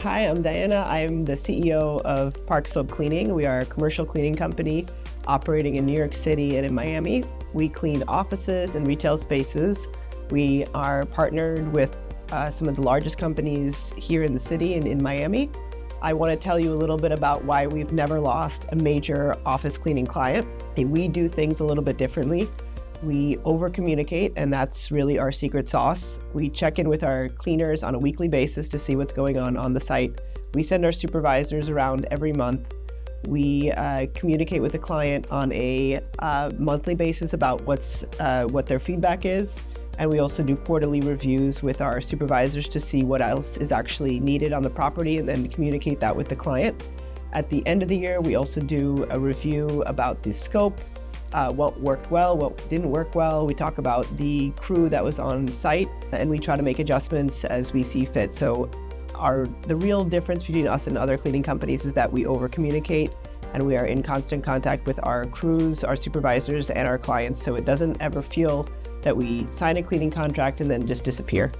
Hi, I'm Diana. I'm the CEO of Park Slope Cleaning. We are a commercial cleaning company operating in New York City and in Miami. We clean offices and retail spaces. We are partnered with some of the largest companies here in the city and in Miami. I want to tell you a little bit about why we've never lost a major office cleaning client. We do things a little bit differently. We over-communicate, and that's really our secret sauce. We check in with our cleaners on a weekly basis to see what's going on the site. We send our supervisors around every month. We communicate with the client on a monthly basis about what their feedback is. And we also do quarterly reviews with our supervisors to see what else is actually needed on the property and then communicate that with the client. At the end of the year, we also do a review about the scope, what worked well, what didn't work well. We talk about the crew that was on site, and we try to make adjustments as we see fit. So the real difference between us and other cleaning companies is that we over-communicate, and we are in constant contact with our crews, our supervisors, and our clients. So it doesn't ever feel that we sign a cleaning contract and then just disappear.